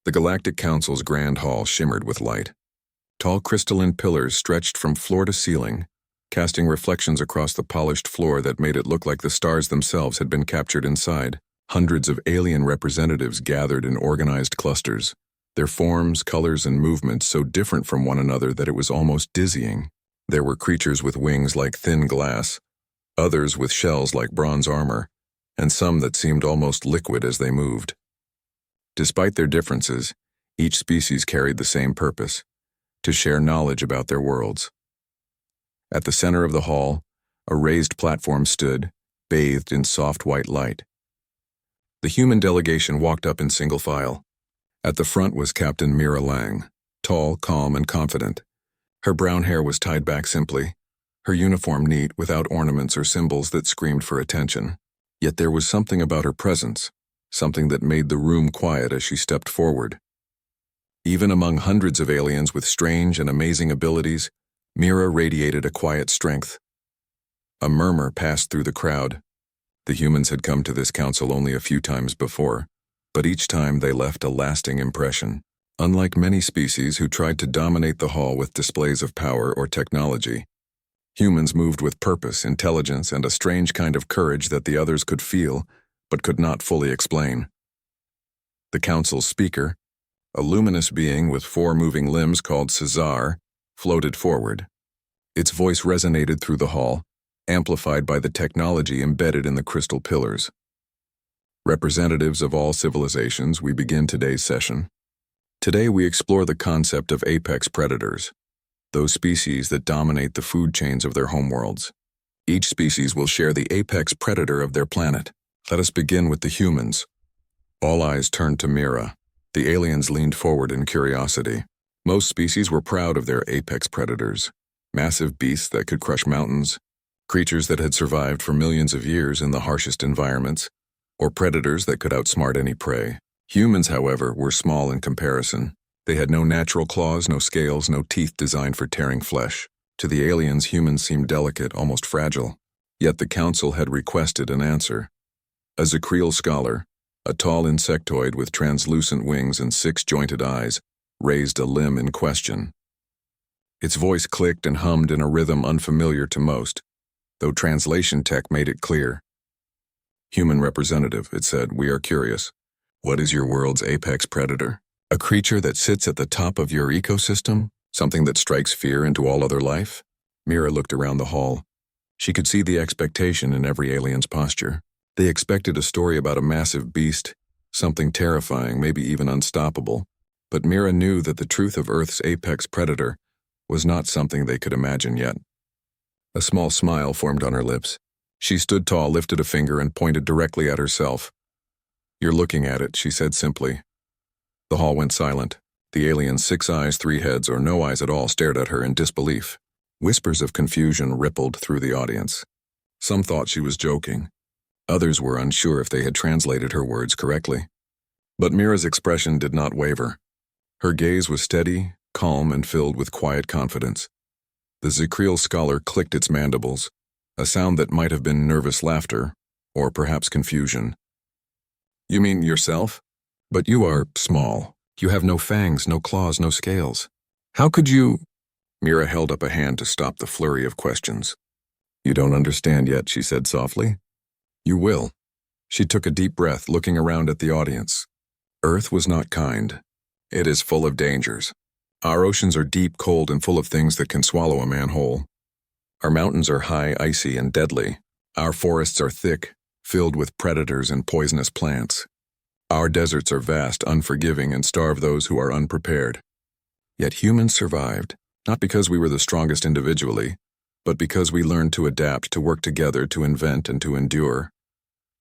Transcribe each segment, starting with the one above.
The Galactic Council's grand hall shimmered with light. Tall crystalline pillars stretched from floor to ceiling, casting reflections across the polished floor that made it look like the stars themselves had been captured inside. Hundreds of alien representatives gathered in organized clusters, their forms, colors, and movements so different from one another that it was almost dizzying. There were creatures with wings like thin glass, others with shells like bronze armor, and some that seemed almost liquid as they moved. Despite their differences, each species carried the same purpose: to share knowledge about their worlds. At the center of the hall, a raised platform stood, bathed in soft white light. The human delegation walked up in single file. At the front was Captain Mira Lang, tall, calm, and confident. Her brown hair was tied back simply, her uniform neat without ornaments or symbols that screamed for attention. Yet there was something about her presence, something that made the room quiet as she stepped forward. Even among hundreds of aliens with strange and amazing abilities, Mira radiated a quiet strength. A murmur passed through the crowd. The humans had come to this council only a few times before, but each time they left a lasting impression. Unlike many species who tried to dominate the hall with displays of power or technology, humans moved with purpose, intelligence, and a strange kind of courage that the others could feel, but could not fully explain. The council's speaker, a luminous being with 4 moving limbs called Cesar, floated forward. Its voice resonated through the hall, amplified by the technology embedded in the crystal pillars. Representatives of all civilizations, we begin today's session. Today we explore the concept of apex predators, those species that dominate the food chains of their homeworlds. Each species will share the apex predator of their planet. Let us begin with the humans. All eyes turned to Mira. The aliens leaned forward in curiosity. Most species were proud of their apex predators, massive beasts that could crush mountains, creatures that had survived for millions of years in the harshest environments, or predators that could outsmart any prey. Humans, however, were small in comparison. They had no natural claws, no scales, no teeth designed for tearing flesh. To the aliens, humans seemed delicate, almost fragile. Yet the council had requested an answer. A Zekriel scholar, a tall insectoid with translucent wings and 6 jointed eyes, raised a limb in question. Its voice clicked and hummed in a rhythm unfamiliar to most, though translation tech made it clear. "Human representative," it said, "we are curious. What is your world's apex predator? A creature that sits at the top of your ecosystem? Something that strikes fear into all other life?" Mira looked around the hall. She could see the expectation in every alien's posture. They expected a story about a massive beast, something terrifying, maybe even unstoppable. But Mira knew that the truth of Earth's apex predator was not something they could imagine yet. A small smile formed on her lips. She stood tall, lifted a finger, and pointed directly at herself. "You're looking at it," she said simply. The hall went silent. The alien's 6 eyes, 3 heads, or no eyes at all stared at her in disbelief. Whispers of confusion rippled through the audience. Some thought she was joking. Others were unsure if they had translated her words correctly. But Mira's expression did not waver. Her gaze was steady, calm, and filled with quiet confidence. The Zekriel scholar clicked its mandibles, a sound that might have been nervous laughter, or perhaps confusion. "You mean yourself? But you are small. You have no fangs, no claws, no scales. How could you—" Mira held up a hand to stop the flurry of questions. "You don't understand yet," she said softly. "You will." She took a deep breath, looking around at the audience. Earth was not kind. It is full of dangers. Our oceans are deep, cold, and full of things that can swallow a man whole. Our mountains are high, icy, and deadly. Our forests are thick, filled with predators and poisonous plants. Our deserts are vast, unforgiving, and starve those who are unprepared. Yet humans survived, not because we were the strongest individually, but because we learned to adapt, to work together, to invent, and to endure.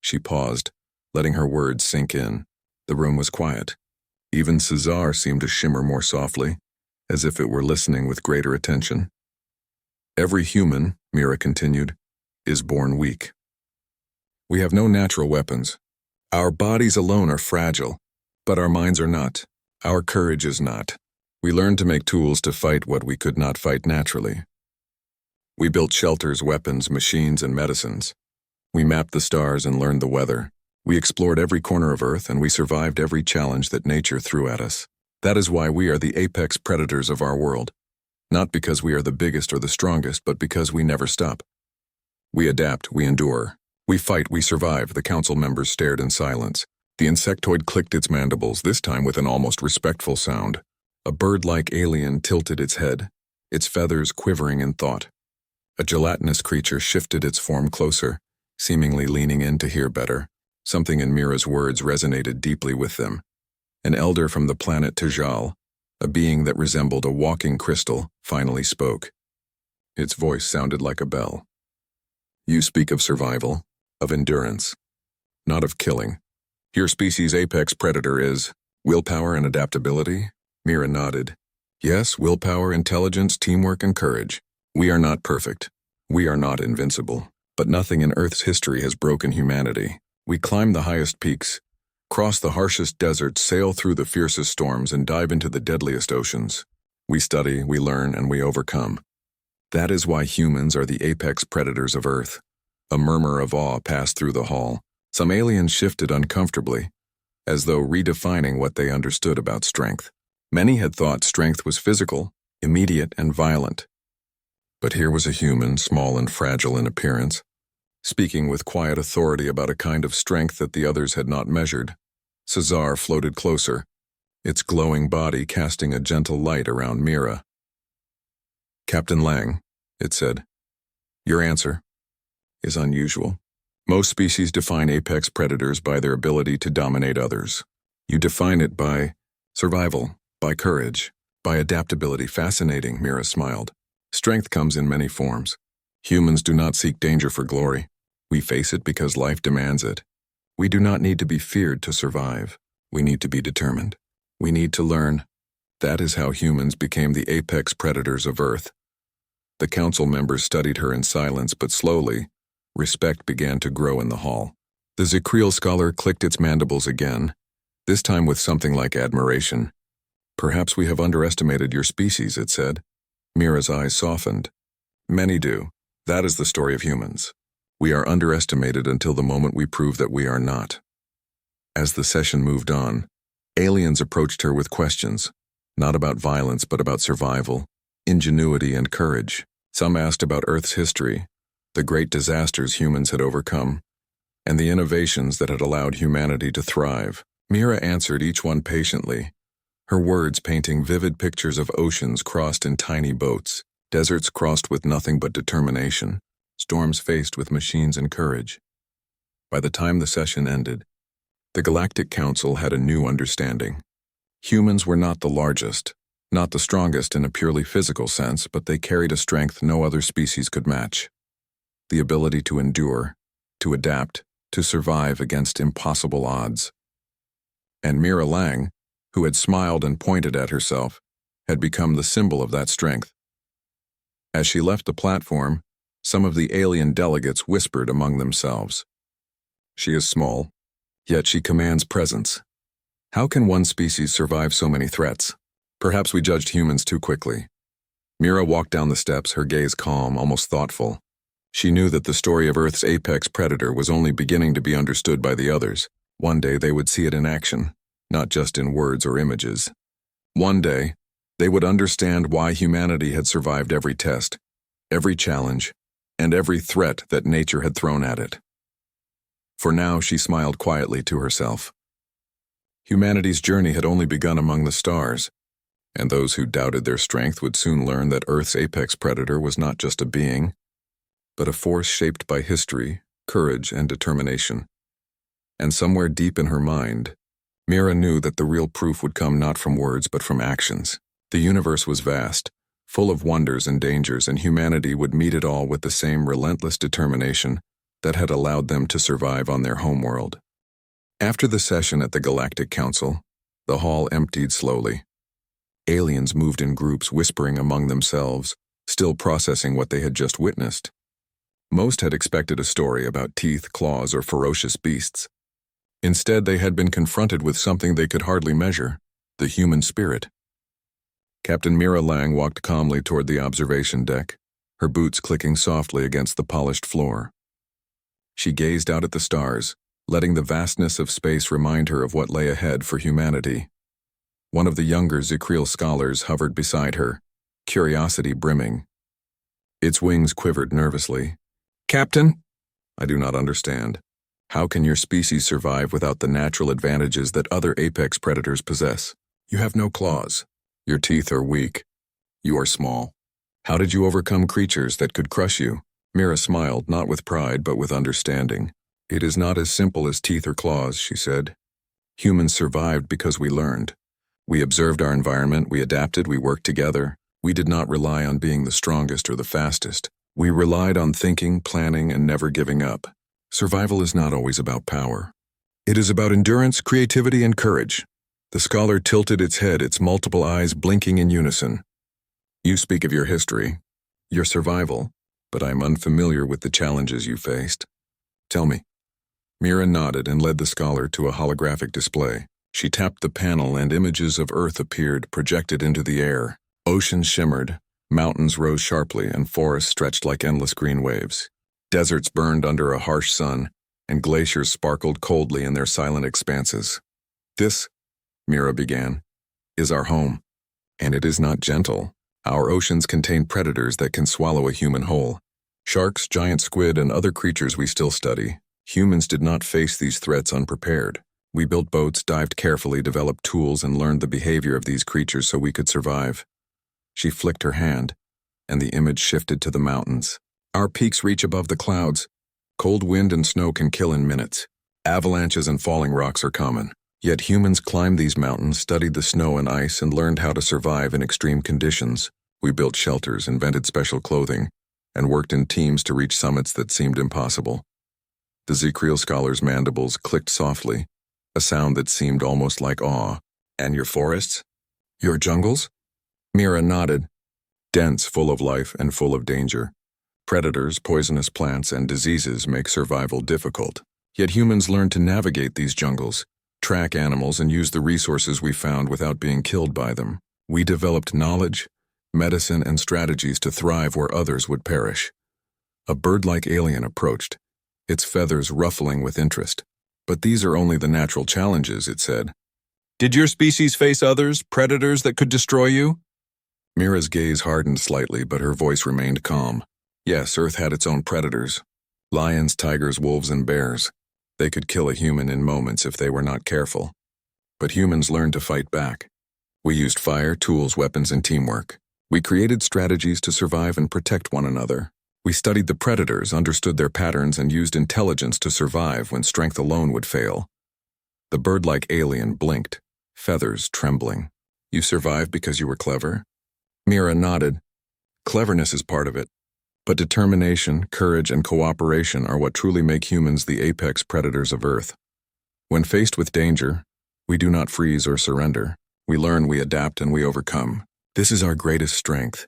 She paused, letting her words sink in. The room was quiet. Even Cesar seemed to shimmer more softly, as if it were listening with greater attention. "Every human," Mira continued, "is born weak. We have no natural weapons. Our bodies alone are fragile, but our minds are not. Our courage is not. We learned to make tools to fight what we could not fight naturally. We built shelters, weapons, machines, and medicines. We mapped the stars and learned the weather. We explored every corner of Earth and we survived every challenge that nature threw at us. That is why we are the apex predators of our world. Not because we are the biggest or the strongest, but because we never stop. We adapt, we endure. We fight, we survive. The council members stared in silence. The insectoid clicked its mandibles, this time with an almost respectful sound. A bird-like alien tilted its head, its feathers quivering in thought. A gelatinous creature shifted its form closer, seemingly leaning in to hear better. Something in Mira's words resonated deeply with them. An elder from the planet Tajal, a being that resembled a walking crystal, finally spoke. Its voice sounded like a bell. You speak of survival, of endurance, not of killing. Your species' apex predator is willpower and adaptability? Mira nodded. Yes, willpower, intelligence, teamwork, and courage. We are not perfect. We are not invincible. But nothing in Earth's history has broken humanity. We climb the highest peaks, cross the harshest deserts, sail through the fiercest storms, and dive into the deadliest oceans. We study, we learn, and we overcome. That is why humans are the apex predators of Earth. A murmur of awe passed through the hall. Some aliens shifted uncomfortably, as though redefining what they understood about strength. Many had thought strength was physical, immediate, and violent. But here was a human, small and fragile in appearance, speaking with quiet authority about a kind of strength that the others had not measured. Cesar floated closer, its glowing body casting a gentle light around Mira. Captain Lang, it said, your answer is unusual. Most species define apex predators by their ability to dominate others. You define it by survival, by courage, by adaptability. Fascinating, Mira smiled. Strength comes in many forms. Humans do not seek danger for glory. We face it because life demands it. We do not need to be feared to survive. We need to be determined. We need to learn. That is how humans became the apex predators of Earth. The council members studied her in silence, but slowly, respect began to grow in the hall. The Zekriel scholar clicked its mandibles again, this time with something like admiration. Perhaps we have underestimated your species, it said. Mira's eyes softened. Many do. That is the story of humans. We are underestimated until the moment we prove that we are not. As the session moved on, aliens approached her with questions, not about violence but about survival, ingenuity, and courage. Some asked about Earth's history, the great disasters humans had overcome, and the innovations that had allowed humanity to thrive. Mira answered each one patiently, her words painting vivid pictures of oceans crossed in tiny boats, deserts crossed with nothing but determination, storms faced with machines and courage. By the time the session ended, the Galactic Council had a new understanding. Humans were not the largest, not the strongest in a purely physical sense, but they carried a strength no other species could match. The ability to endure, to adapt, to survive against impossible odds. And Mira Lang, who had smiled and pointed at herself, had become the symbol of that strength. As she left the platform, some of the alien delegates whispered among themselves. She is small, yet she commands presence. How can one species survive so many threats? Perhaps we judged humans too quickly. Mira walked down the steps, her gaze calm, almost thoughtful. She knew that the story of Earth's apex predator was only beginning to be understood by the others. One day they would see it in action, not just in words or images. One day, they would understand why humanity had survived every test, every challenge, and every threat that nature had thrown at it. For now, she smiled quietly to herself. Humanity's journey had only begun among the stars, and those who doubted their strength would soon learn that Earth's apex predator was not just a being, but a force shaped by history, courage, and determination. And somewhere deep in her mind, Mira knew that the real proof would come not from words but from actions. The universe was vast, full of wonders and dangers, and humanity would meet it all with the same relentless determination that had allowed them to survive on their homeworld. After the session at the Galactic Council, the hall emptied slowly. Aliens moved in groups, whispering among themselves, still processing what they had just witnessed. Most had expected a story about teeth, claws, or ferocious beasts. Instead, they had been confronted with something they could hardly measure, the human spirit. Captain Mira Lang walked calmly toward the observation deck, her boots clicking softly against the polished floor. She gazed out at the stars, letting the vastness of space remind her of what lay ahead for humanity. One of the younger Zykreel scholars hovered beside her, curiosity brimming. Its wings quivered nervously. "Captain?" "I do not understand. How can your species survive without the natural advantages that other apex predators possess? You have no claws. Your teeth are weak. You are small. How did you overcome creatures that could crush you?" Mira smiled, not with pride but with understanding. "It is not as simple as teeth or claws," she said. "Humans survived because we learned. We observed our environment, we adapted, we worked together. We did not rely on being the strongest or the fastest. We relied on thinking, planning, and never giving up. Survival is not always about power. It is about endurance, creativity, and courage." The scholar tilted its head, its multiple eyes blinking in unison. "You speak of your history, your survival, but I am unfamiliar with the challenges you faced. Tell me." Mira nodded and led the scholar to a holographic display. She tapped the panel and images of Earth appeared, projected into the air. Oceans shimmered, mountains rose sharply, and forests stretched like endless green waves. Deserts burned under a harsh sun, and glaciers sparkled coldly in their silent expanses. "This," Mira began, "is our home. And it is not gentle. Our oceans contain predators that can swallow a human whole. Sharks, giant squid, and other creatures we still study. Humans did not face these threats unprepared. We built boats, dived carefully, developed tools, and learned the behavior of these creatures so we could survive." She flicked her hand, and the image shifted to the mountains. "Our peaks reach above the clouds. Cold wind and snow can kill in minutes. Avalanches and falling rocks are common. Yet humans climbed these mountains, studied the snow and ice, and learned how to survive in extreme conditions. We built shelters, invented special clothing, and worked in teams to reach summits that seemed impossible." The Zykreel scholar's mandibles clicked softly, a sound that seemed almost like awe. "And your forests? Your jungles?" Mira nodded. "Dense, full of life, and full of danger. Predators, poisonous plants, and diseases make survival difficult. Yet humans learned to navigate these jungles, track animals, and use the resources we found without being killed by them. We developed knowledge, medicine, and strategies to thrive where others would perish." A bird-like alien approached, its feathers ruffling with interest. "But these are only the natural challenges," it said. "Did your species face others, predators that could destroy you?" Mira's gaze hardened slightly, but her voice remained calm. "Yes, Earth had its own predators. Lions, tigers, wolves, and bears. They could kill a human in moments if they were not careful. But humans learned to fight back. We used fire, tools, weapons, and teamwork. We created strategies to survive and protect one another. We studied the predators, understood their patterns, and used intelligence to survive when strength alone would fail." The bird-like alien blinked, feathers trembling. "You survived because you were clever?" Mira nodded. "Cleverness is part of it. But determination, courage, and cooperation are what truly make humans the apex predators of Earth. When faced with danger, we do not freeze or surrender. We learn, we adapt, and we overcome. This is our greatest strength."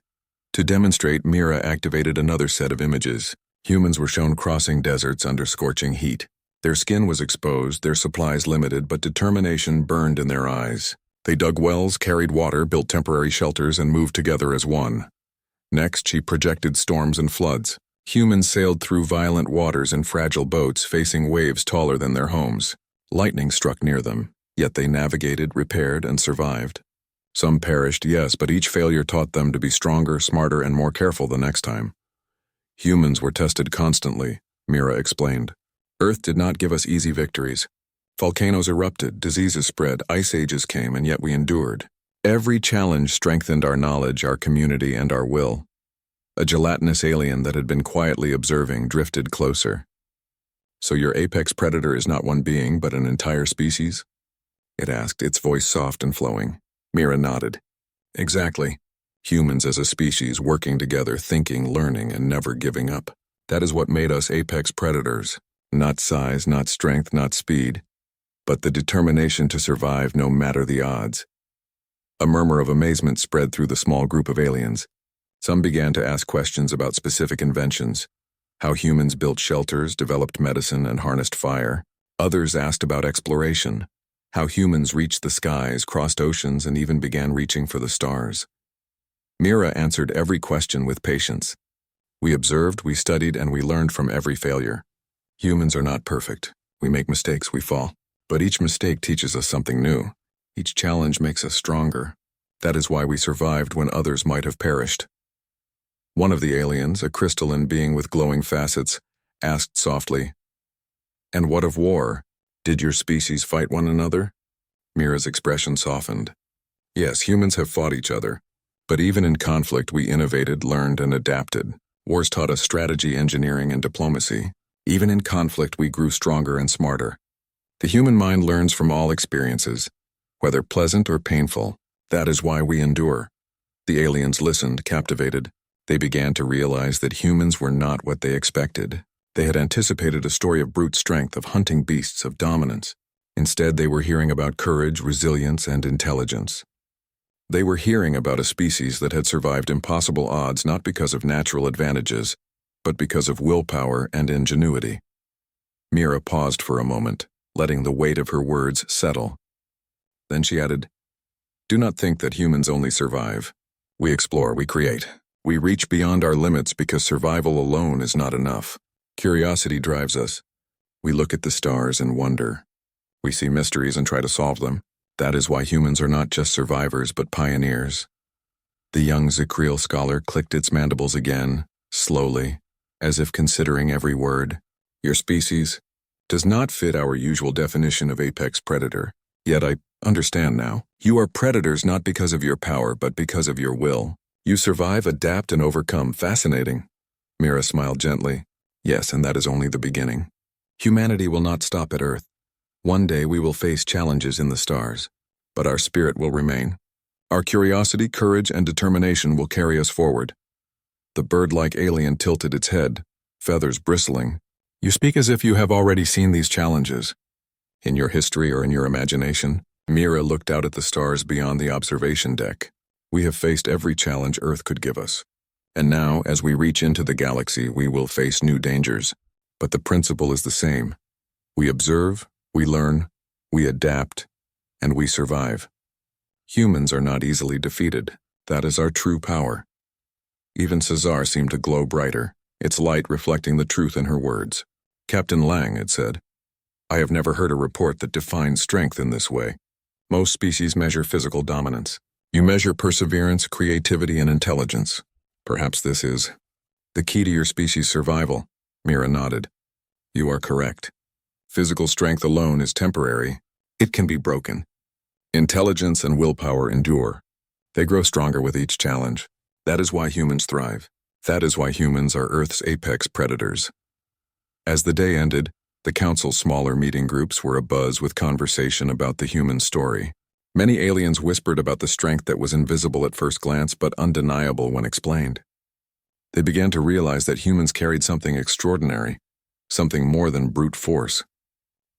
To demonstrate, Mira activated another set of images. Humans were shown crossing deserts under scorching heat. Their skin was exposed, their supplies limited, but determination burned in their eyes. They dug wells, carried water, built temporary shelters, and moved together as one. Next, she projected storms and floods. Humans sailed through violent waters in fragile boats, facing waves taller than their homes. Lightning struck near them, yet they navigated, repaired, and survived. Some perished, yes, but each failure taught them to be stronger, smarter, and more careful the next time. Humans were tested constantly, Mira explained. Earth did not give us easy victories. Volcanoes erupted, diseases spread, ice ages came, and yet we endured. Every challenge strengthened our knowledge, our community, and our will. A gelatinous alien that had been quietly observing drifted closer. "So your apex predator is not one being, but an entire species?" it asked, its voice soft and flowing. Mira nodded. "Exactly. Humans as a species working together, thinking, learning, and never giving up. That is what made us apex predators. Not size, not strength, not speed, but the determination to survive no matter the odds." A murmur of amazement spread through the small group of aliens. Some began to ask questions about specific inventions, how humans built shelters, developed medicine, and harnessed fire. Others asked about exploration, how humans reached the skies, crossed oceans, and even began reaching for the stars. Mira answered every question with patience. "We observed, we studied, and we learned from every failure. Humans are not perfect. We make mistakes, we fall. But each mistake teaches us something new. Each challenge makes us stronger. That is why we survived when others might have perished. One of the aliens, a crystalline being with glowing facets, asked softly, "And what of war? Did your species fight one another?" Mira's expression softened. "Yes, humans have fought each other. But even in conflict, we innovated, learned, and adapted. Wars taught us strategy, engineering, and diplomacy. Even in conflict, we grew stronger and smarter. The human mind learns from all experiences, whether pleasant or painful. That is why we endure." The aliens listened, captivated. They began to realize that humans were not what they expected. They had anticipated a story of brute strength, of hunting beasts, of dominance. Instead, they were hearing about courage, resilience, and intelligence. They were hearing about a species that had survived impossible odds not because of natural advantages, but because of willpower and ingenuity. Mira paused for a moment, letting the weight of her words settle. Then she added, "Do not think that humans only survive. We explore, we create. We reach beyond our limits because survival alone is not enough. Curiosity drives us. We look at the stars and wonder. We see mysteries and try to solve them. That is why humans are not just survivors but pioneers." The young Zacriel scholar clicked its mandibles again, slowly, as if considering every word. "Your species does not fit our usual definition of apex predator. Yet I understand now. You are predators not because of your power but because of your will. You survive, adapt, and overcome. Fascinating." Mira smiled gently. "Yes, and that is only the beginning. Humanity will not stop at Earth. One day we will face challenges in the stars, but our spirit will remain. Our curiosity, courage, and determination will carry us forward." The bird-like alien tilted its head, feathers bristling. "You speak as if you have already seen these challenges. In your history or in your imagination?" Mira looked out at the stars beyond the observation deck. "We have faced every challenge Earth could give us. And now, as we reach into the galaxy, we will face new dangers. But the principle is the same. We observe, we learn, we adapt, and we survive. Humans are not easily defeated. That is our true power." Even Cesar seemed to glow brighter, its light reflecting the truth in her words. "Captain Lang," it said, "I have never heard a report that defines strength in this way. Most species measure physical dominance. You measure perseverance, creativity, and intelligence. Perhaps this is the key to your species' survival." Mira nodded. "You are correct. Physical strength alone is temporary. It can be broken. Intelligence and willpower endure. They grow stronger with each challenge. That is why humans thrive. That is why humans are Earth's apex predators." As the day ended, the Council's smaller meeting groups were abuzz with conversation about the human story. Many aliens whispered about the strength that was invisible at first glance but undeniable when explained. They began to realize that humans carried something extraordinary, something more than brute force.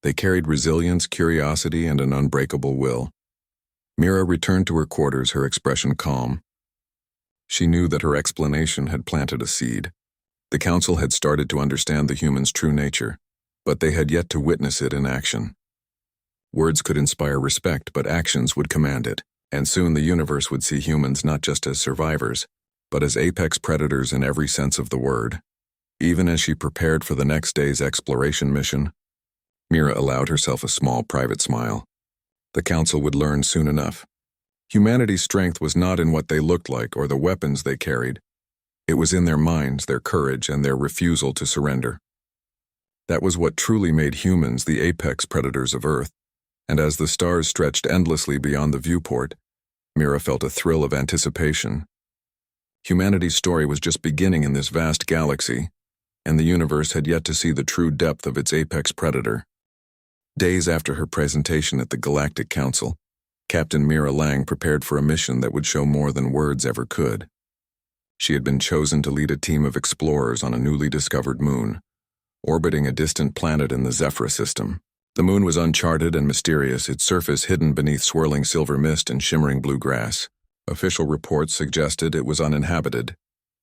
They carried resilience, curiosity, and an unbreakable will. Mira returned to her quarters, her expression calm. She knew that her explanation had planted a seed. The Council had started to understand the human's true nature, but they had yet to witness it in action. Words could inspire respect, but actions would command it, and soon the universe would see humans not just as survivors, but as apex predators in every sense of the word. Even as she prepared for the next day's exploration mission, Mira allowed herself a small private smile. The Council would learn soon enough. Humanity's strength was not in what they looked like or the weapons they carried. It was in their minds, their courage, and their refusal to surrender. That was what truly made humans the apex predators of Earth. And as the stars stretched endlessly beyond the viewport, Mira felt a thrill of anticipation. Humanity's story was just beginning in this vast galaxy, and the universe had yet to see the true depth of its apex predator. Days after her presentation at the Galactic Council, Captain Mira Lang prepared for a mission that would show more than words ever could. She had been chosen to lead a team of explorers on a newly discovered moon, orbiting a distant planet in the Zephyr system. The moon was uncharted and mysterious, its surface hidden beneath swirling silver mist and shimmering blue grass. Official reports suggested it was uninhabited,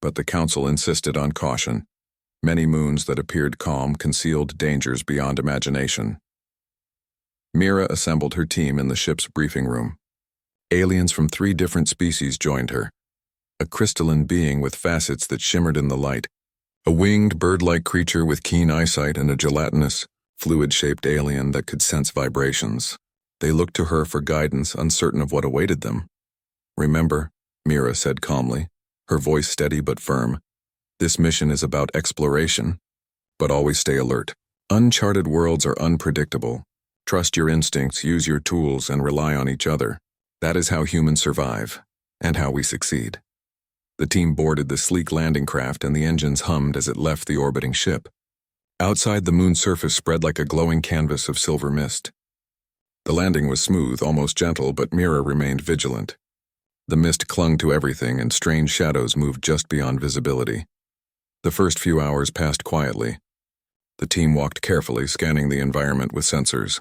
but the Council insisted on caution. Many moons that appeared calm concealed dangers beyond imagination. Mira assembled her team in the ship's briefing room. Aliens from 3 different species joined her. A crystalline being with facets that shimmered in the light, a winged bird-like creature with keen eyesight, and a gelatinous, fluid-shaped alien that could sense vibrations. They looked to her for guidance, uncertain of what awaited them. "Remember," Mira said calmly, her voice steady but firm, "this mission is about exploration, but always stay alert. Uncharted worlds are unpredictable. Trust your instincts, use your tools, and rely on each other. That is how humans survive, and how we succeed." The team boarded the sleek landing craft and the engines hummed as it left the orbiting ship. Outside, the moon's surface spread like a glowing canvas of silver mist. The landing was smooth, almost gentle, but Mira remained vigilant. The mist clung to everything and strange shadows moved just beyond visibility. The first few hours passed quietly. The team walked carefully, scanning the environment with sensors.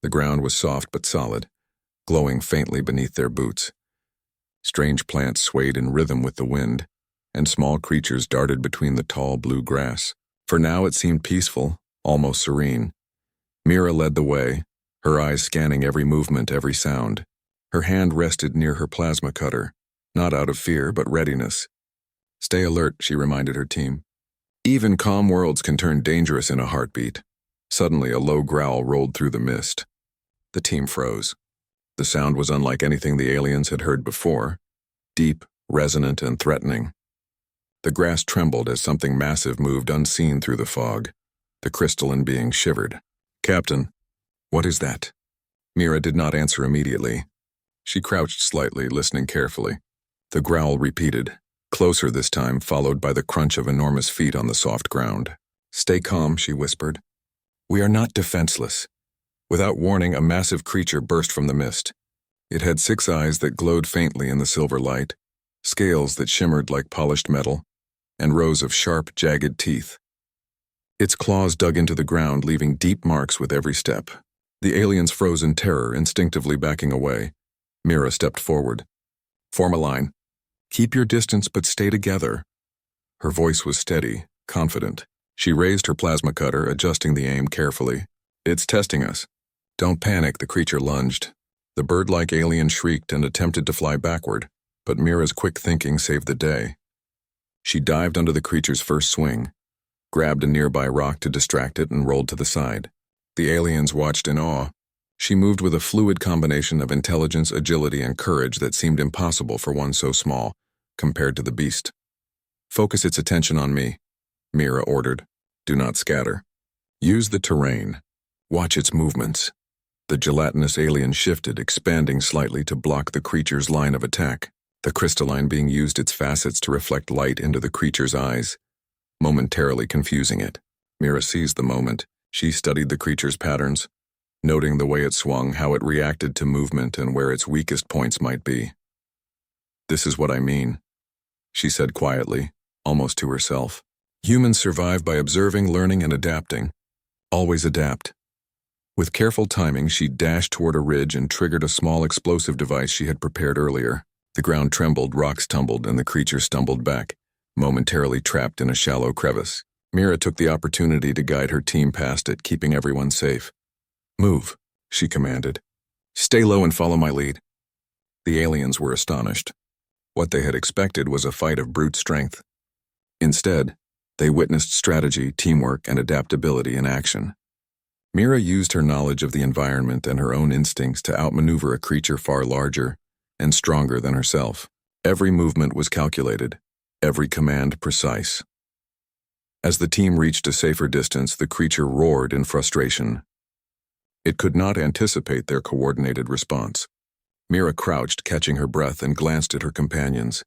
The ground was soft but solid, glowing faintly beneath their boots. Strange plants swayed in rhythm with the wind, and small creatures darted between the tall blue grass. For now it seemed peaceful, almost serene. Mira led the way, her eyes scanning every movement, every sound. Her hand rested near her plasma cutter, not out of fear but readiness. "Stay alert," she reminded her team. "Even calm worlds can turn dangerous in a heartbeat." Suddenly a low growl rolled through the mist. The team froze. The sound was unlike anything the aliens had heard before, deep, resonant, and threatening. The grass trembled as something massive moved unseen through the fog. The crystalline being shivered. "Captain, what is that?" Mira did not answer immediately. She crouched slightly, listening carefully. The growl repeated, closer this time, followed by the crunch of enormous feet on the soft ground. "Stay calm," she whispered. "We are not defenseless." Without warning, a massive creature burst from the mist. It had 6 eyes that glowed faintly in the silver light, scales that shimmered like polished metal, and rows of sharp, jagged teeth. Its claws dug into the ground, leaving deep marks with every step. The aliens froze in terror, instinctively backing away. Mira stepped forward. "Form a line. Keep your distance, but stay together." Her voice was steady, confident. She raised her plasma cutter, adjusting the aim carefully. "It's testing us." "Don't panic," the creature lunged. The bird-like alien shrieked and attempted to fly backward, but Mira's quick thinking saved the day. She dived under the creature's first swing, grabbed a nearby rock to distract it, and rolled to the side. The aliens watched in awe. She moved with a fluid combination of intelligence, agility, and courage that seemed impossible for one so small, compared to the beast. "Focus its attention on me," Mira ordered. "Do not scatter. Use the terrain. Watch its movements." The gelatinous alien shifted, expanding slightly to block the creature's line of attack. The crystalline being used its facets to reflect light into the creature's eyes, momentarily confusing it. Mira seized the moment. She studied the creature's patterns, noting the way it swung, how it reacted to movement, and where its weakest points might be. "This is what I mean," she said quietly, almost to herself. "Humans survive by observing, learning, and adapting. Always adapt." With careful timing, she dashed toward a ridge and triggered a small explosive device she had prepared earlier. The ground trembled, rocks tumbled, and the creature stumbled back, momentarily trapped in a shallow crevice. Mira took the opportunity to guide her team past it, keeping everyone safe. "Move," she commanded. "Stay low and follow my lead." The aliens were astonished. What they had expected was a fight of brute strength. Instead, they witnessed strategy, teamwork, and adaptability in action. Mira used her knowledge of the environment and her own instincts to outmaneuver a creature far larger and stronger than herself. Every movement was calculated, every command precise. As the team reached a safer distance, the creature roared in frustration. It could not anticipate their coordinated response. Mira crouched, catching her breath, and glanced at her companions.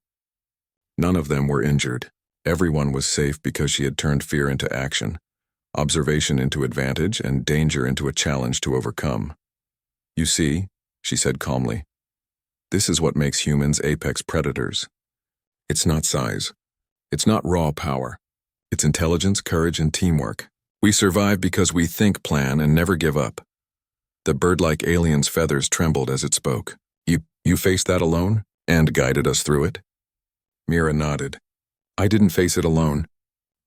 None of them were injured. Everyone was safe because she had turned fear into action, observation into advantage, and danger into a challenge to overcome. "You see," she said calmly, "this is what makes humans apex predators. It's not size. It's not raw power. It's intelligence, courage, and teamwork. We survive because we think, plan, and never give up." The bird-like alien's feathers trembled as it spoke. You faced that alone? And guided us through it?" Mira nodded. "I didn't face it alone.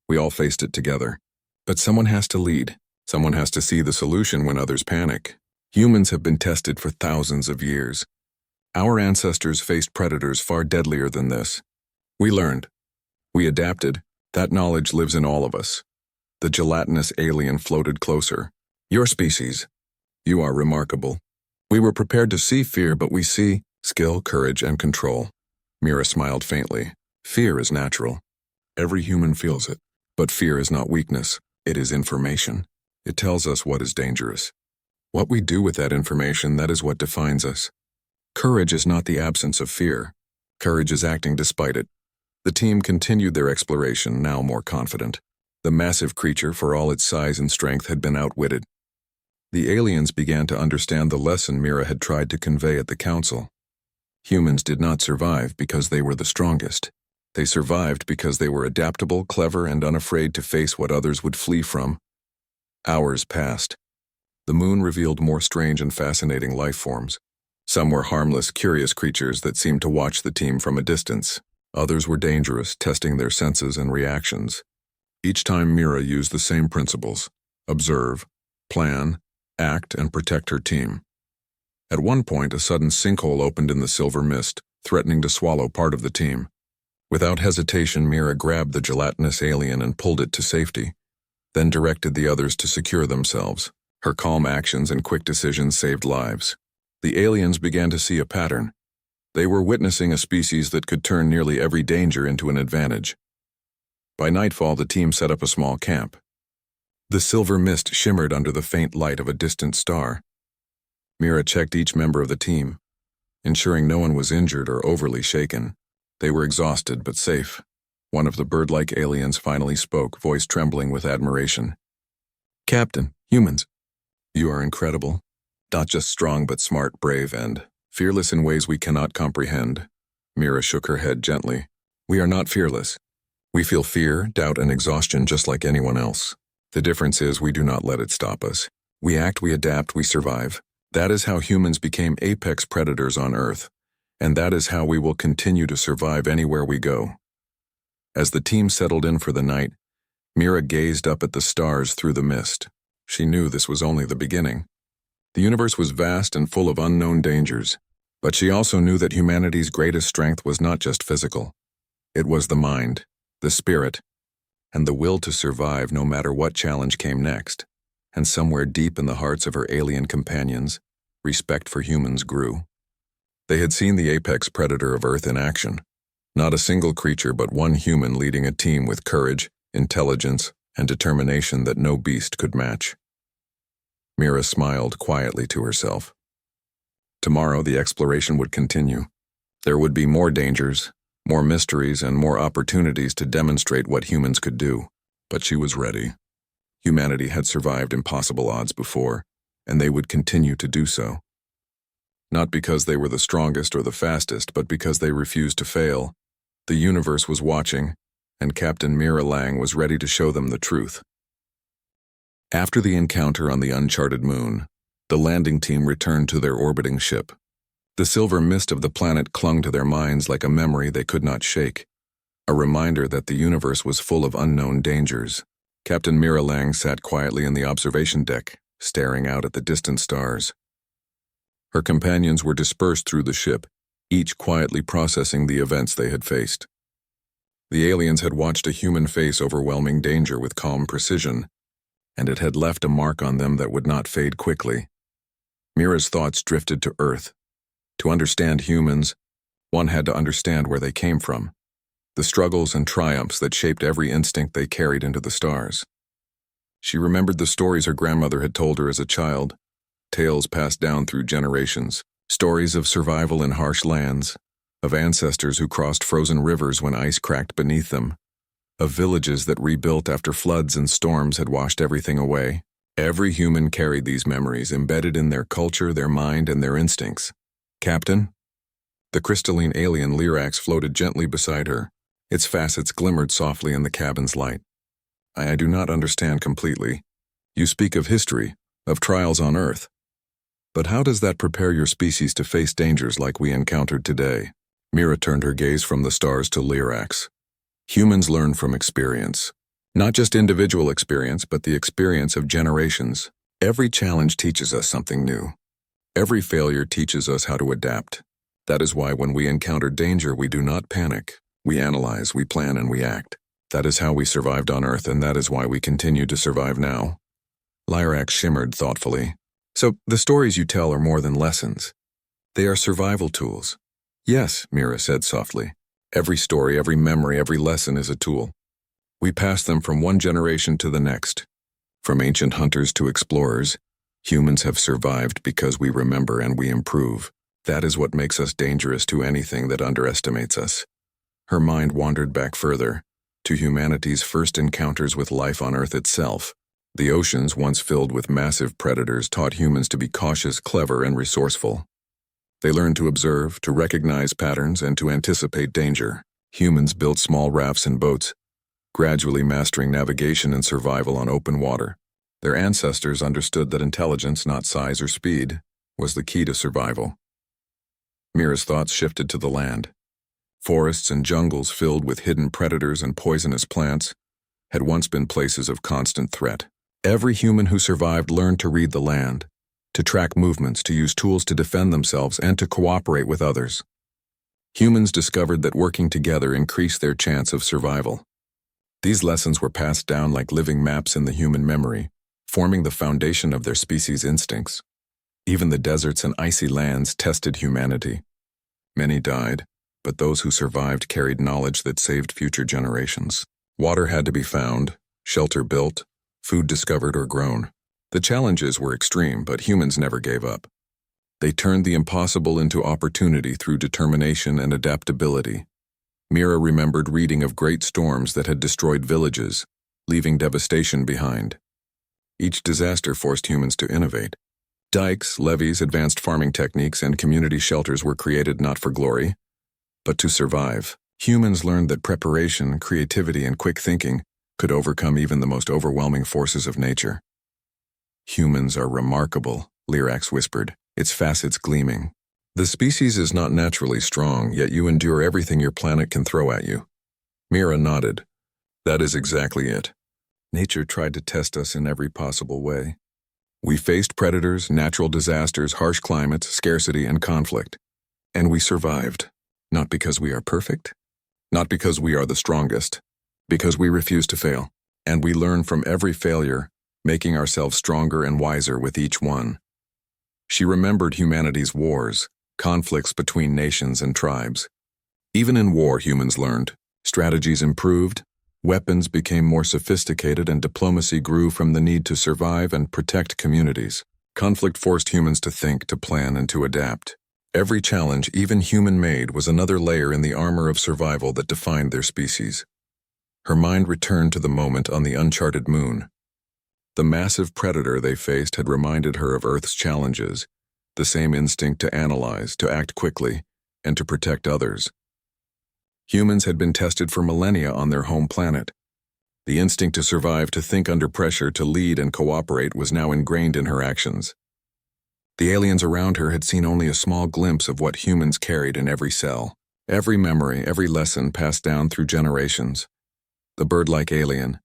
We all faced it together. But someone has to lead. Someone has to see the solution when others panic. Humans have been tested for thousands of years. Our ancestors faced predators far deadlier than this. We learned. We adapted. That knowledge lives in all of us." The gelatinous alien floated closer, Your species. You are remarkable. We were prepared to see fear, but we see skill, courage, and control. Mira smiled faintly. Fear is natural. Every human feels it. But fear is not weakness. It is information. It tells us what is dangerous. What we do with that information, that is what defines us. Courage is not the absence of fear. Courage is acting despite it. The team continued their exploration, now more confident. The massive creature, for all its size and strength, had been outwitted. The aliens began to understand the lesson Mira had tried to convey at the council. Humans did not survive because they were the strongest. They survived because they were adaptable, clever, and unafraid to face what others would flee from. Hours passed. The moon revealed more strange and fascinating life forms. Some were harmless, curious creatures that seemed to watch the team from a distance. Others were dangerous, testing their senses and reactions. Each time Mira used the same principles: observe, plan, act, and protect her team. At one point, a sudden sinkhole opened in the silver mist, threatening to swallow part of the team. Without hesitation, Mira grabbed the gelatinous alien and pulled it to safety, then directed the others to secure themselves. Her calm actions and quick decisions saved lives. The aliens began to see a pattern. They were witnessing a species that could turn nearly every danger into an advantage. By nightfall, the team set up a small camp. The silver mist shimmered under the faint light of a distant star. Mira checked each member of the team, ensuring no one was injured or overly shaken. They were exhausted but safe. One of the bird-like aliens finally spoke, voice trembling with admiration. "Captain, humans, you are incredible. Not just strong but smart, brave, and fearless in ways we cannot comprehend." Mira shook her head gently. "We are not fearless. We feel fear, doubt, and exhaustion just like anyone else. The difference is we do not let it stop us. We act, we adapt, we survive. That is how humans became apex predators on Earth, and that is how we will continue to survive anywhere we go." As the team settled in for the night, Mira gazed up at the stars through the mist. She knew this was only the beginning. The universe was vast and full of unknown dangers, but she also knew that humanity's greatest strength was not just physical. It was the mind, the spirit, and the will to survive no matter what challenge came next. And somewhere deep in the hearts of her alien companions, respect for humans grew. They had seen the apex predator of Earth in action. Not a single creature but one human leading a team with courage, intelligence, and determination that no beast could match. Mira smiled quietly to herself. Tomorrow the exploration would continue. There would be more dangers, more mysteries, and more opportunities to demonstrate what humans could do. But she was ready. Humanity had survived impossible odds before, and they would continue to do so. Not because they were the strongest or the fastest, but because they refused to fail. The universe was watching, and Captain Mira Lang was ready to show them the truth. After the encounter on the uncharted moon, the landing team returned to their orbiting ship. The silver mist of the planet clung to their minds like a memory they could not shake, a reminder that the universe was full of unknown dangers. Captain Mira Lang sat quietly in the observation deck, staring out at the distant stars. Her companions were dispersed through the ship, each quietly processing the events they had faced. The aliens had watched a human face overwhelming danger with calm precision, and it had left a mark on them that would not fade quickly. Mira's thoughts drifted to Earth. To understand humans, one had to understand where they came from, the struggles and triumphs that shaped every instinct they carried into the stars. She remembered the stories her grandmother had told her as a child, tales passed down through generations, stories of survival in harsh lands, of ancestors who crossed frozen rivers when ice cracked beneath them, of villages that rebuilt after floods and storms had washed everything away. Every human carried these memories embedded in their culture, their mind, and their instincts. "Captain?" The crystalline alien Lyrax floated gently beside her. Its facets glimmered softly in the cabin's light. I do not understand completely. You speak of history, of trials on Earth. But how does that prepare your species to face dangers like we encountered today?" Mira turned her gaze from the stars to Lyrax. "Humans learn from experience. Not just individual experience, but the experience of generations. Every challenge teaches us something new. Every failure teaches us how to adapt. That is why when we encounter danger, we do not panic. We analyze, we plan, and we act. That is how we survived on Earth, and that is why we continue to survive now." Lyrax shimmered thoughtfully. So, the stories you tell are more than lessons. They are survival tools. Yes, Mira said softly. Every story, every memory, every lesson is a tool. We pass them from one generation to the next. From ancient hunters to explorers, humans have survived because we remember and we improve. That is what makes us dangerous to anything that underestimates us. Her mind wandered back further, to humanity's first encounters with life on Earth itself. The oceans, once filled with massive predators, taught humans to be cautious, clever, and resourceful. They learned to observe, to recognize patterns, and to anticipate danger. Humans built small rafts and boats, gradually mastering navigation and survival on open water. Their ancestors understood that intelligence, not size or speed, was the key to survival. Mira's thoughts shifted to the land. Forests and jungles filled with hidden predators and poisonous plants had once been places of constant threat. Every human who survived learned to read the land, to track movements, to use tools to defend themselves, and to cooperate with others. Humans discovered that working together increased their chance of survival. These lessons were passed down like living maps in the human memory, forming the foundation of their species' instincts. Even the deserts and icy lands tested humanity. Many died, but those who survived carried knowledge that saved future generations. Water had to be found, shelter built, food discovered or grown. The challenges were extreme, but humans never gave up. They turned the impossible into opportunity through determination and adaptability. Mira remembered reading of great storms that had destroyed villages, leaving devastation behind. Each disaster forced humans to innovate. Dikes, levees, advanced farming techniques, and community shelters were created not for glory, but to survive. Humans learned that preparation, creativity, and quick thinking could overcome even the most overwhelming forces of nature. Humans are remarkable, Lyrax whispered, its facets gleaming. The species is not naturally strong, yet you endure everything your planet can throw at you. Mira nodded. That is exactly it. Nature tried to test us in every possible way. We faced predators, natural disasters, harsh climates, scarcity, and conflict. And we survived. Not because we are perfect, not because we are the strongest, because we refuse to fail. And we learn from every failure, making ourselves stronger and wiser with each one. She remembered humanity's wars, conflicts between nations and tribes. Even in war, humans learned. Strategies improved, weapons became more sophisticated, and diplomacy grew from the need to survive and protect communities. Conflict forced humans to think, to plan, and to adapt. Every challenge, even human-made, was another layer in the armor of survival that defined their species. Her mind returned to the moment on the uncharted moon. The massive predator they faced had reminded her of Earth's challenges, the same instinct to analyze, to act quickly, and to protect others. Humans had been tested for millennia on their home planet. The instinct to survive, to think under pressure, to lead and cooperate was now ingrained in her actions. The aliens around her had seen only a small glimpse of what humans carried in every cell, every memory, every lesson passed down through generations. The bird-like alien,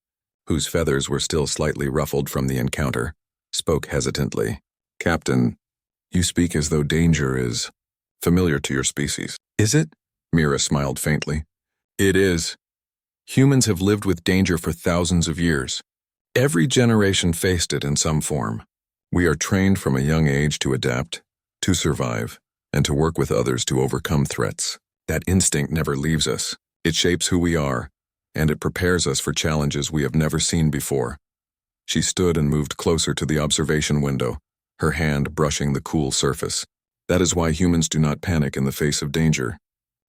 whose feathers were still slightly ruffled from the encounter, spoke hesitantly. Captain, you speak as though danger is familiar to your species. Is it? Mira smiled faintly. It is. Humans have lived with danger for thousands of years. Every generation faced it in some form. We are trained from a young age to adapt, to survive, and to work with others to overcome threats. That instinct never leaves us. It shapes who we are, and it prepares us for challenges we have never seen before. She stood and moved closer to the observation window, her hand brushing the cool surface. That is why humans do not panic in the face of danger.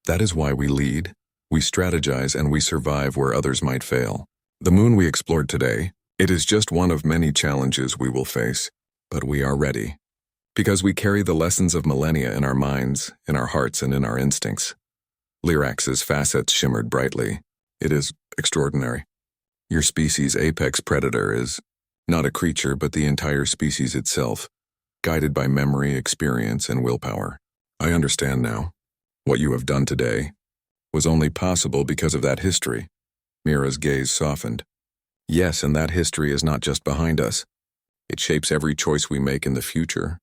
That is why we lead, we strategize, and we survive where others might fail. The moon we explored today, it is just one of many challenges we will face. But we are ready, because we carry the lessons of millennia in our minds, in our hearts, and in our instincts. Lyrax's facets shimmered brightly. It is extraordinary. Your species' apex predator is not a creature, but the entire species itself, guided by memory, experience, and willpower. I understand now. What you have done today was only possible because of that history. Mira's gaze softened. Yes, and that history is not just behind us. It shapes every choice we make in the future.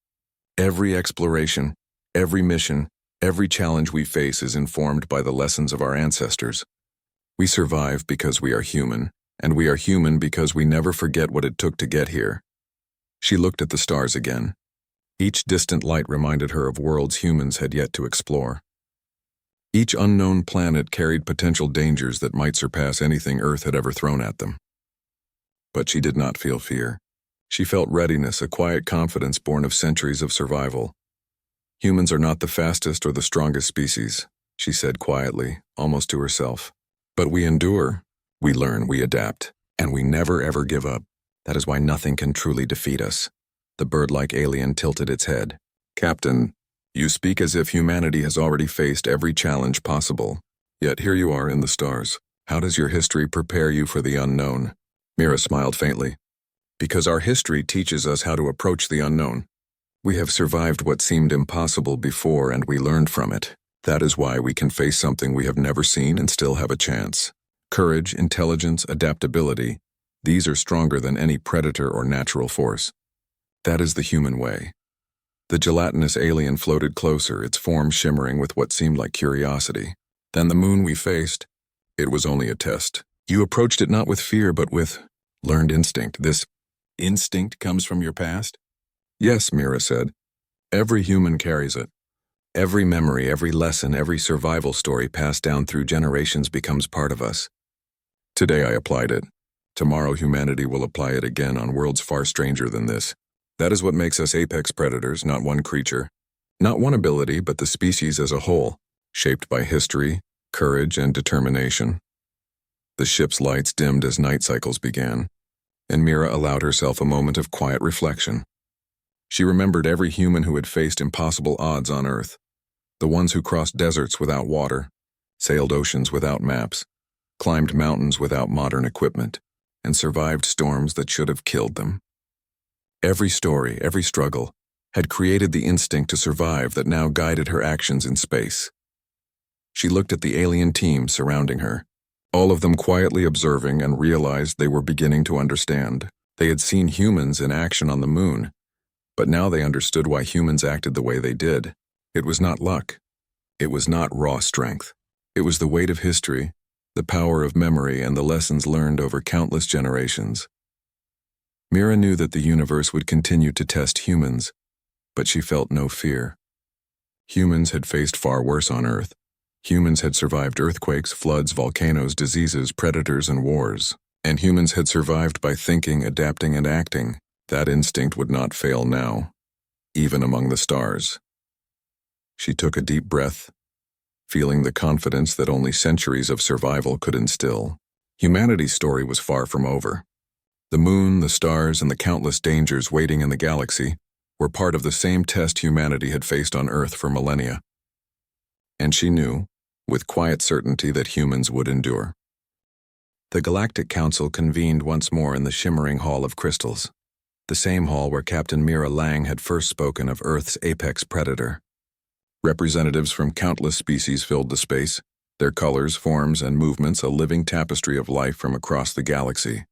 Every exploration, every mission, every challenge we face is informed by the lessons of our ancestors. We survive because we are human, and we are human because we never forget what it took to get here. She looked at the stars again. Each distant light reminded her of worlds humans had yet to explore. Each unknown planet carried potential dangers that might surpass anything Earth had ever thrown at them. But she did not feel fear. She felt readiness, a quiet confidence born of centuries of survival. Humans are not the fastest or the strongest species, she said quietly, almost to herself. But we endure, we learn, we adapt, and we never ever give up. That is why nothing can truly defeat us. The bird-like alien tilted its head. Captain, you speak as if humanity has already faced every challenge possible. Yet here you are in the stars. How does your history prepare you for the unknown? Mira smiled faintly. Because our history teaches us how to approach the unknown. We have survived what seemed impossible before and we learned from it. That is why we can face something we have never seen and still have a chance. Courage, intelligence, adaptability, these are stronger than any predator or natural force. That is the human way. The gelatinous alien floated closer, its form shimmering with what seemed like curiosity. Then the moon we faced, it was only a test. You approached it not with fear but with learned instinct. This instinct comes from your past? Yes, Mira said. Every human carries it. Every memory, every lesson, every survival story passed down through generations becomes part of us. Today I applied it. Tomorrow humanity will apply it again on worlds far stranger than this. That is what makes us apex predators, not one creature. Not one ability, but the species as a whole, shaped by history, courage, and determination. The ship's lights dimmed as night cycles began, and Mira allowed herself a moment of quiet reflection. She remembered every human who had faced impossible odds on Earth, the ones who crossed deserts without water, sailed oceans without maps, climbed mountains without modern equipment, and survived storms that should have killed them. Every story, every struggle, had created the instinct to survive that now guided her actions in space. She looked at the alien team surrounding her, all of them quietly observing, and realized they were beginning to understand. They had seen humans in action on the moon, but now they understood why humans acted the way they did. It was not luck. It was not raw strength. It was the weight of history, the power of memory, and the lessons learned over countless generations. Mira knew that the universe would continue to test humans, but she felt no fear. Humans had faced far worse on Earth. Humans had survived earthquakes, floods, volcanoes, diseases, predators, and wars. And humans had survived by thinking, adapting, and acting. That instinct would not fail now, even among the stars. She took a deep breath, feeling the confidence that only centuries of survival could instill. Humanity's story was far from over. The moon, the stars, and the countless dangers waiting in the galaxy were part of the same test humanity had faced on Earth for millennia. And she knew, with quiet certainty, that humans would endure. The Galactic Council convened once more in the shimmering Hall of Crystals, the same hall where Captain Mira Lang had first spoken of Earth's apex predator. Representatives from countless species filled the space, their colors, forms, and movements a living tapestry of life from across the galaxy.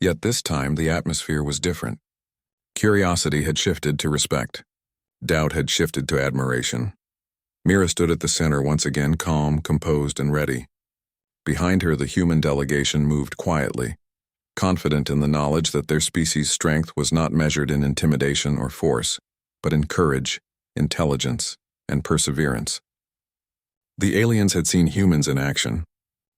Yet this time the atmosphere was different. Curiosity had shifted to respect. Doubt had shifted to admiration. Mira stood at the center once again, calm, composed, and ready. Behind her the human delegation moved quietly, confident in the knowledge that their species' strength was not measured in intimidation or force, but in courage, intelligence, and perseverance. The aliens had seen humans in action.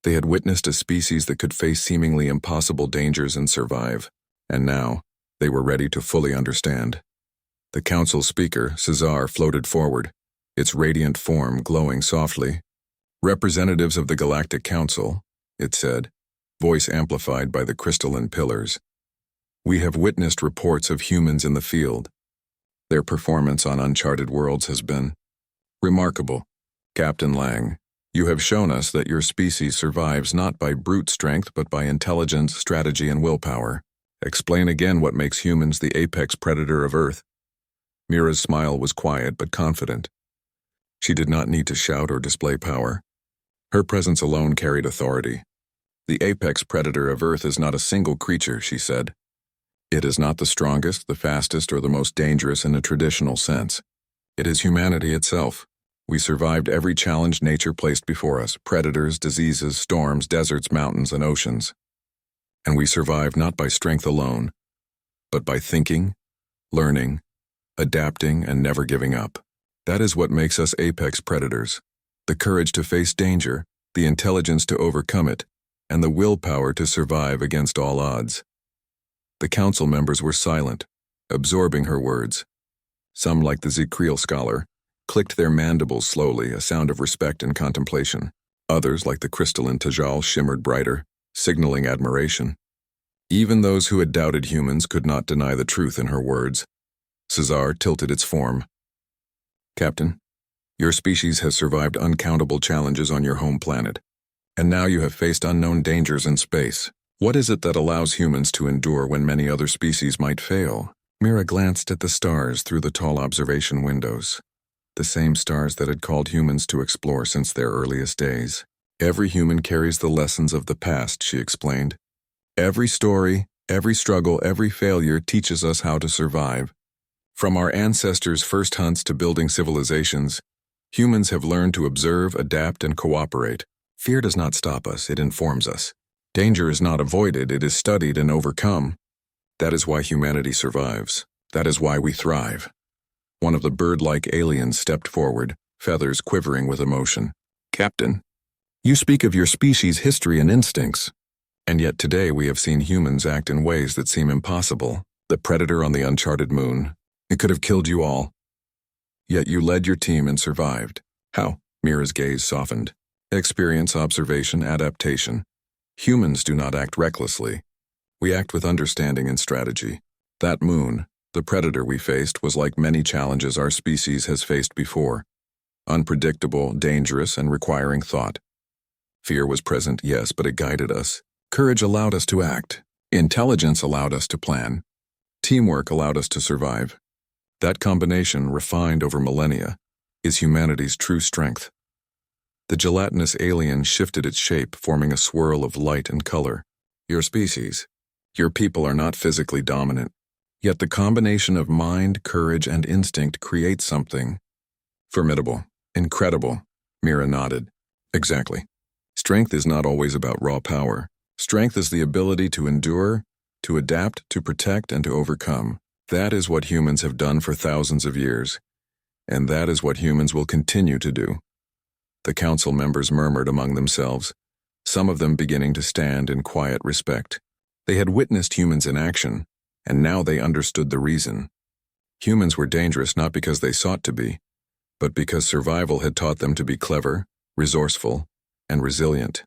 They had witnessed a species that could face seemingly impossible dangers and survive, and now they were ready to fully understand. The council speaker, Cesar, floated forward, its radiant form glowing softly. Representatives of the Galactic Council, it said, voice amplified by the crystalline pillars. We have witnessed reports of humans in the field. Their performance on uncharted worlds has been remarkable. Captain Lang, you have shown us that your species survives not by brute strength but by intelligence, strategy, and willpower. Explain again what makes humans the apex predator of Earth. Mira's smile was quiet but confident. She did not need to shout or display power. Her presence alone carried authority. The apex predator of Earth is not a single creature, she said. It is not the strongest, the fastest, or the most dangerous in a traditional sense. It is humanity itself. We survived every challenge nature placed before us, predators, diseases, storms, deserts, mountains, and oceans. And we survived not by strength alone, but by thinking, learning, adapting, and never giving up. That is what makes us apex predators. The courage to face danger, the intelligence to overcome it, and the willpower to survive against all odds. The council members were silent, absorbing her words. Some, like the Zekriel scholar, clicked their mandibles slowly, a sound of respect and contemplation. Others, like the crystalline Tajal, shimmered brighter, signaling admiration. Even those who had doubted humans could not deny the truth in her words. Cesar tilted its form. Captain, your species has survived uncountable challenges on your home planet, and now you have faced unknown dangers in space. What is it that allows humans to endure when many other species might fail? Mira glanced at the stars through the tall observation windows. The same stars that had called humans to explore since their earliest days. Every human carries the lessons of the past, she explained. Every story, every struggle, every failure teaches us how to survive. From our ancestors' first hunts to building civilizations, humans have learned to observe, adapt, and cooperate. Fear does not stop us, it informs us. Danger is not avoided, it is studied and overcome. That is why humanity survives. That is why we thrive. One of the bird-like aliens stepped forward, feathers quivering with emotion. Captain, you speak of your species' history and instincts. And yet today we have seen humans act in ways that seem impossible. The predator on the uncharted moon. It could have killed you all. Yet you led your team and survived. How? Mira's gaze softened. Experience, observation, adaptation. Humans do not act recklessly. We act with understanding and strategy. That moon, the predator we faced, was like many challenges our species has faced before. Unpredictable, dangerous, and requiring thought. Fear was present, yes, but it guided us. Courage allowed us to act. Intelligence allowed us to plan. Teamwork allowed us to survive. That combination, refined over millennia, is humanity's true strength. The gelatinous alien shifted its shape, forming a swirl of light and color. Your species, your people are not physically dominant, yet the combination of mind, courage, and instinct creates something formidable, incredible. Mira nodded. Exactly. Strength is not always about raw power. Strength is the ability to endure, to adapt, to protect, and to overcome. That is what humans have done for thousands of years, and that is what humans will continue to do. The council members murmured among themselves, some of them beginning to stand in quiet respect. They had witnessed humans in action, and now they understood the reason. Humans were dangerous not because they sought to be, but because survival had taught them to be clever, resourceful, and resilient.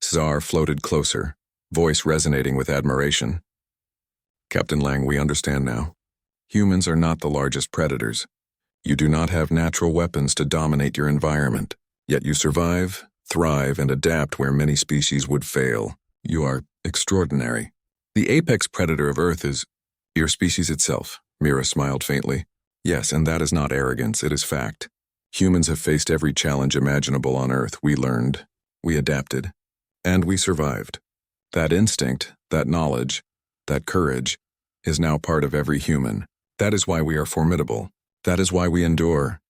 Czar floated closer, voice resonating with admiration. Captain Lang, we understand now. Humans are not the largest predators. You do not have natural weapons to dominate your environment, yet you survive, thrive, and adapt where many species would fail. You are extraordinary. The apex predator of Earth is your species itself, Mira smiled faintly. Yes, and that is not arrogance, it is fact. Humans have faced every challenge imaginable on Earth. We learned, we adapted, and we survived. That instinct, that knowledge, that courage, is now part of every human. That is why we are formidable. That is why we endure.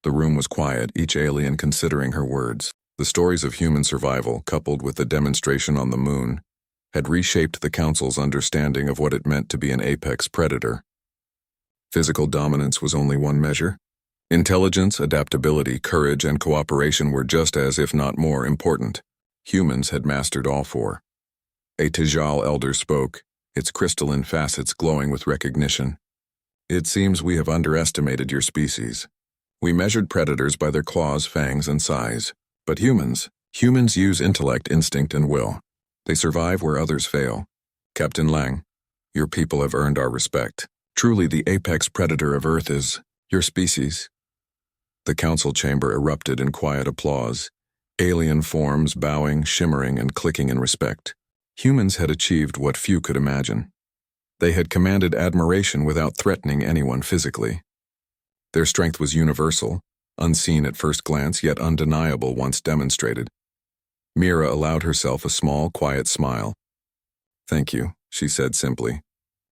The room was quiet, each alien considering her words. The stories of human survival, coupled with the demonstration on the moon, had reshaped the Council's understanding of what it meant to be an apex predator. Physical dominance was only one measure. Intelligence, adaptability, courage, and cooperation were just as, if not more, important. Humans had mastered all four. A Tajal elder spoke, its crystalline facets glowing with recognition. It seems we have underestimated your species. We measured predators by their claws, fangs, and size. But humans use intellect, instinct, and will. They survive where others fail. Captain Lang, your people have earned our respect. Truly, the apex predator of Earth is your species. The council chamber erupted in quiet applause, alien forms bowing, shimmering, and clicking in respect. Humans had achieved what few could imagine. They had commanded admiration without threatening anyone physically. Their strength was universal, unseen at first glance, yet undeniable once demonstrated. Mira allowed herself a small, quiet smile. Thank you, she said simply.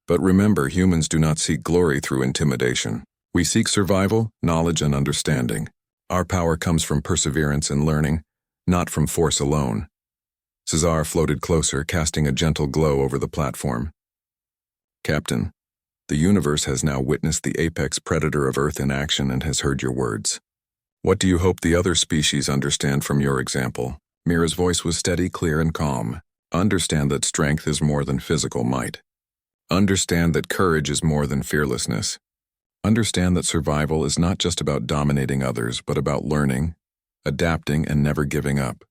But remember, humans do not seek glory through intimidation. We seek survival, knowledge, and understanding. Our power comes from perseverance and learning, not from force alone. Cesar floated closer, casting a gentle glow over the platform. Captain, the universe has now witnessed the apex predator of Earth in action and has heard your words. What do you hope the other species understand from your example? Mira's voice was steady, clear, and calm. Understand that strength is more than physical might. Understand that courage is more than fearlessness. Understand that survival is not just about dominating others, but about learning, adapting, and never giving up.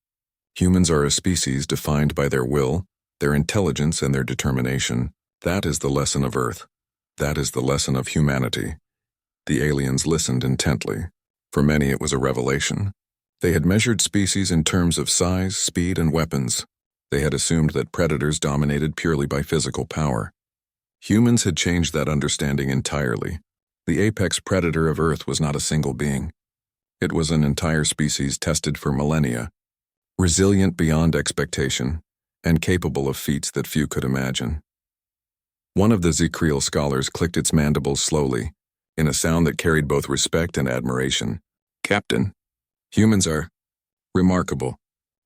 Humans are a species defined by their will, their intelligence, and their determination. That is the lesson of Earth. That is the lesson of humanity. The aliens listened intently. For many, it was a revelation. They had measured species in terms of size, speed, and weapons. They had assumed that predators dominated purely by physical power. Humans had changed that understanding entirely. The apex predator of Earth was not a single being. It was an entire species tested for millennia, resilient beyond expectation, and capable of feats that few could imagine. One of the Zekriel scholars clicked its mandibles slowly, in a sound that carried both respect and admiration. Captain, humans are remarkable.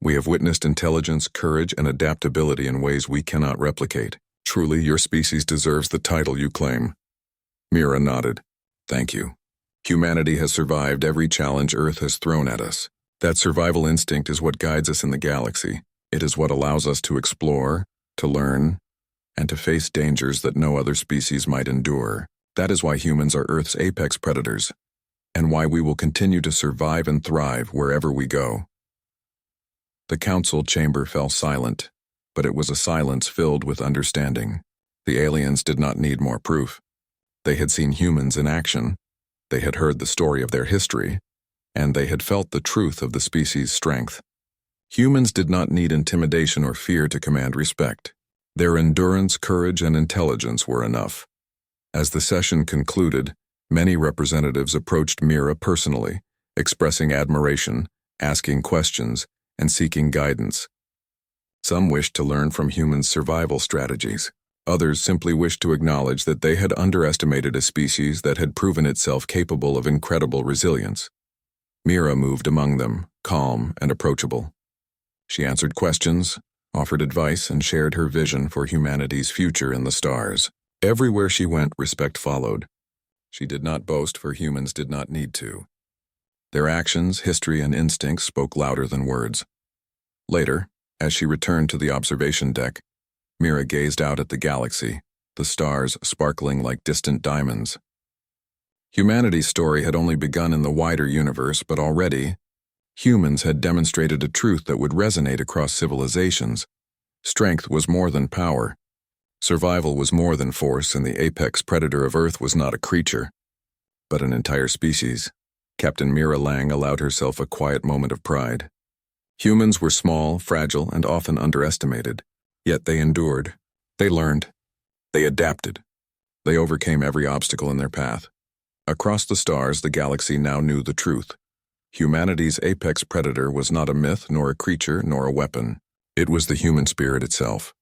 We have witnessed intelligence, courage, and adaptability in ways we cannot replicate. Truly, your species deserves the title you claim. Mira nodded. Thank you. Humanity has survived every challenge Earth has thrown at us. That survival instinct is what guides us in the galaxy. It is what allows us to explore, to learn, and to face dangers that no other species might endure. That is why humans are Earth's apex predators, and why we will continue to survive and thrive wherever we go. The council chamber fell silent, but it was a silence filled with understanding. The aliens did not need more proof. They had seen humans in action, they had heard the story of their history, and they had felt the truth of the species' strength. Humans did not need intimidation or fear to command respect. Their endurance, courage, and intelligence were enough. As the session concluded, many representatives approached Mira personally, expressing admiration, asking questions, and seeking guidance. Some wished to learn from humans' survival strategies. Others simply wished to acknowledge that they had underestimated a species that had proven itself capable of incredible resilience. Mira moved among them, calm and approachable. She answered questions, offered advice, and shared her vision for humanity's future in the stars. Everywhere she went, respect followed. She did not boast, for humans did not need to. Their actions, history, and instincts spoke louder than words. Later, as she returned to the observation deck, Mira gazed out at the galaxy, the stars sparkling like distant diamonds. Humanity's story had only begun in the wider universe, but already, humans had demonstrated a truth that would resonate across civilizations. Strength was more than power. Survival was more than force, and the apex predator of Earth was not a creature, but an entire species. Captain Mira Lang allowed herself a quiet moment of pride. Humans were small, fragile, and often underestimated. Yet they endured. They learned. They adapted. They overcame every obstacle in their path. Across the stars, the galaxy now knew the truth. Humanity's apex predator was not a myth, nor a creature, nor a weapon. It was the human spirit itself.